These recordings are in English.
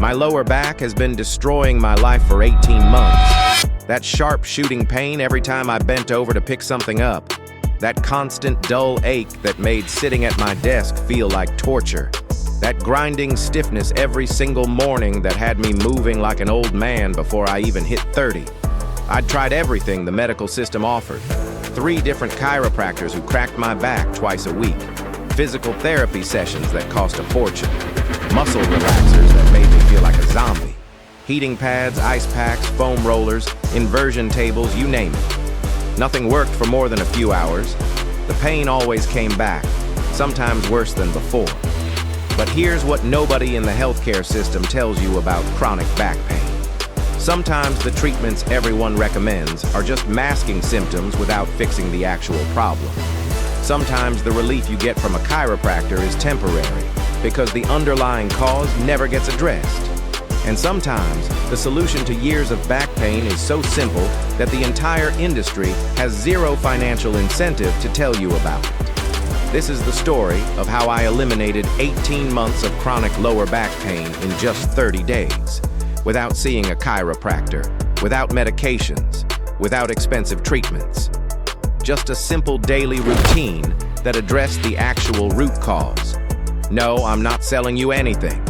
My lower back has been destroying my life for 18 months. That sharp shooting pain every time I bent over to pick something up. That constant dull ache that made sitting at my desk feel like torture. That grinding stiffness every single morning that had me moving like an old man before I even hit 30. I'd tried everything the medical system offered. 3 different chiropractors who cracked my back twice a week. Physical therapy sessions that cost a fortune. Muscle relaxers that made me feel like a zombie. Heating pads, ice packs, foam rollers, inversion tables, you name it. Nothing worked for more than a few hours. The pain always came back, sometimes worse than before. But here's what nobody in the healthcare system tells you about chronic back pain. Sometimes the treatments everyone recommends are just masking symptoms without fixing the actual problem. Sometimes the relief you get from a chiropractor is temporary because the underlying cause never gets addressed. And sometimes the solution to years of back pain is so simple that the entire industry has zero financial incentive to tell you about it. This is the story of how I eliminated 18 months of chronic lower back pain in just 30 days, without seeing a chiropractor, without medications, without expensive treatments. Just a simple daily routine that addressed the actual root cause. No, I'm not selling you anything.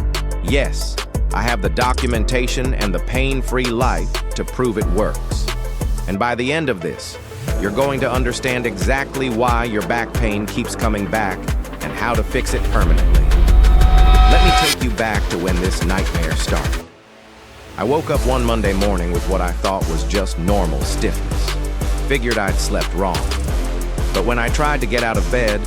Yes, I have the documentation and the pain-free life to prove it works. And by the end of this, you're going to understand exactly why your back pain keeps coming back and how to fix it permanently. Let me take you back to when this nightmare started. I woke up one Monday morning with what I thought was just normal stiffness. Figured I'd slept wrong. But when I tried to get out of bed,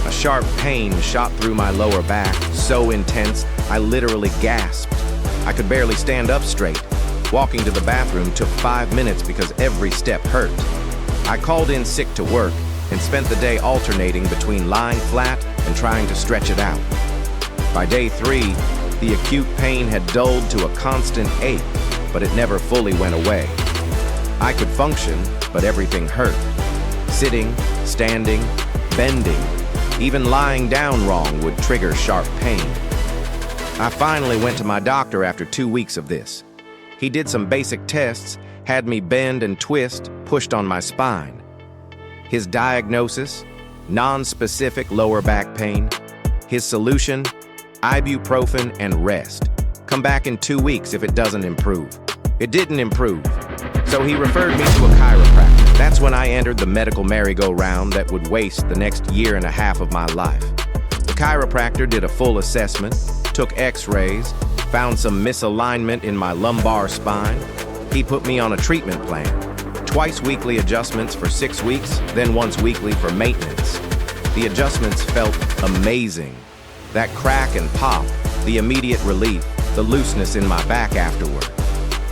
a sharp pain shot through my lower back, so intense I literally gasped. I could barely stand up straight. Walking to the bathroom took 5 minutes because every step hurt. I called in sick to work and spent the day alternating between lying flat and trying to stretch it out. By day 3, the acute pain had dulled to a constant ache, but it never fully went away. I could function, but everything hurt. Sitting, standing, bending, even lying down wrong would trigger sharp pain. I finally went to my doctor after 2 weeks of this. He did some basic tests, had me bend and twist, pushed on my spine. His diagnosis, non-specific lower back pain. His solution, ibuprofen and rest. Come back in 2 weeks if it doesn't improve. It didn't improve, so he referred me to a chiropractor. That's when I entered the medical merry-go-round that would waste the next 1.5 years of my life. The chiropractor did a full assessment, took x-rays, found some misalignment in my lumbar spine. He put me on a treatment plan. Twice weekly adjustments for 6 weeks, then once weekly for maintenance. The adjustments felt amazing. That crack and pop, the immediate relief, the looseness in my back afterward.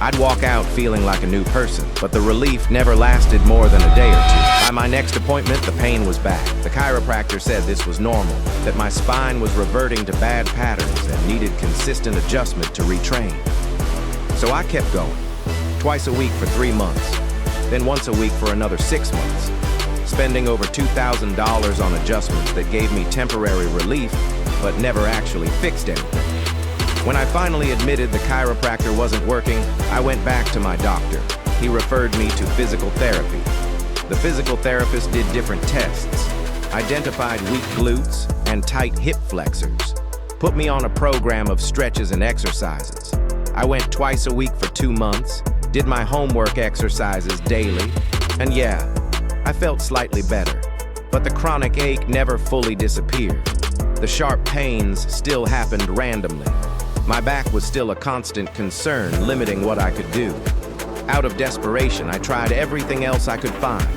I'd walk out feeling like a new person, but the relief never lasted more than a day or 2. By my next appointment, the pain was back. The chiropractor said this was normal, that my spine was reverting to bad patterns and needed consistent adjustment to retrain. So I kept going, twice a week for 3 months, then once a week for another 6 months, spending over $2,000 on adjustments that gave me temporary relief, but never actually fixed anything. When I finally admitted the chiropractor wasn't working, I went back to my doctor. He referred me to physical therapy. The physical therapist did different tests, identified weak glutes and tight hip flexors, put me on a program of stretches and exercises. I went twice a week for 2 months, did my homework exercises daily, and yeah, I felt slightly better. But the chronic ache never fully disappeared. The sharp pains still happened randomly. My back was still a constant concern, limiting what I could do. Out of desperation, I tried everything else I could find.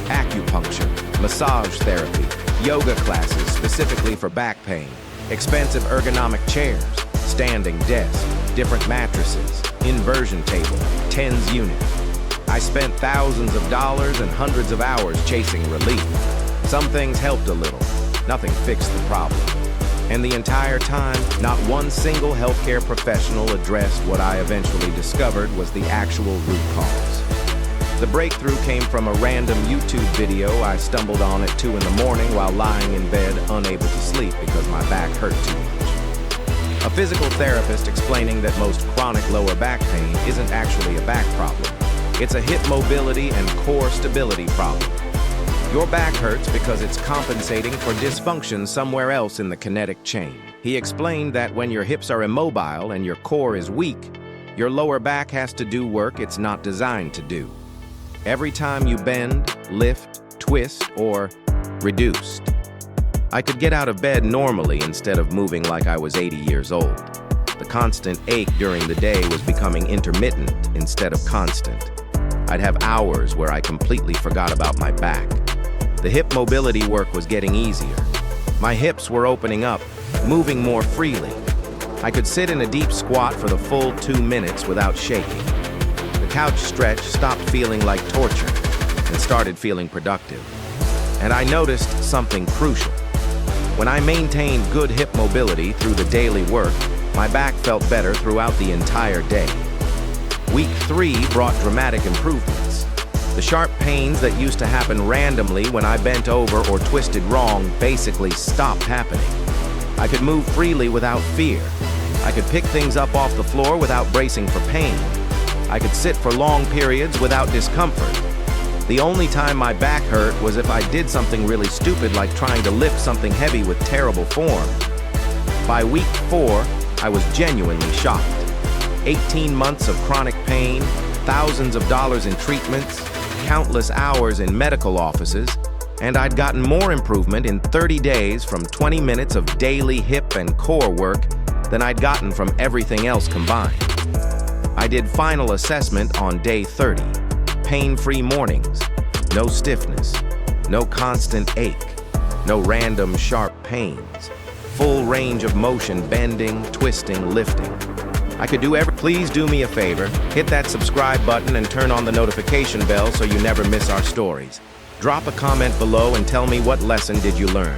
Acupuncture, massage therapy, yoga classes specifically for back pain, expensive ergonomic chairs, standing desk, different mattresses, inversion table, TENS unit. I spent thousands of dollars and hundreds of hours chasing relief. Some things helped a little, nothing fixed the problem. And the entire time, not one single healthcare professional addressed what I eventually discovered was the actual root cause. The breakthrough came from a random YouTube video I stumbled on at 2 in the morning while lying in bed, unable to sleep because my back hurt too much. A physical therapist explaining that most chronic lower back pain isn't actually a back problem. It's a hip mobility and core stability problem. Your back hurts because it's compensating for dysfunction somewhere else in the kinetic chain. He explained that when your hips are immobile and your core is weak, your lower back has to do work it's not designed to do. Every time you bend, lift, twist, or reduced. I could get out of bed normally instead of moving like I was 80 years old. The constant ache during the day was becoming intermittent instead of constant. I'd have hours where I completely forgot about my back. The hip mobility work was getting easier. My hips were opening up, moving more freely. I could sit in a deep squat for the full 2 minutes without shaking. The couch stretch stopped feeling like torture and started feeling productive. And I noticed something crucial. When I maintained good hip mobility through the daily work, my back felt better throughout the entire day. Week 3 brought dramatic improvements. The sharp pains that used to happen randomly when I bent over or twisted wrong basically stopped happening. I could move freely without fear. I could pick things up off the floor without bracing for pain. I could sit for long periods without discomfort. The only time my back hurt was if I did something really stupid like trying to lift something heavy with terrible form. By week 4, I was genuinely shocked. 18 months of chronic pain, thousands of dollars in treatments, countless hours in medical offices, and I'd gotten more improvement in 30 days from 20 minutes of daily hip and core work than I'd gotten from everything else combined. I did final assessment on day 30. Pain-free mornings, no stiffness, no constant ache, no random sharp pains, full range of motion, bending, twisting, lifting. I could do Please do me a favor, hit that subscribe button and turn on the notification bell so you never miss our stories. Drop a comment below and tell me what lesson did you learn.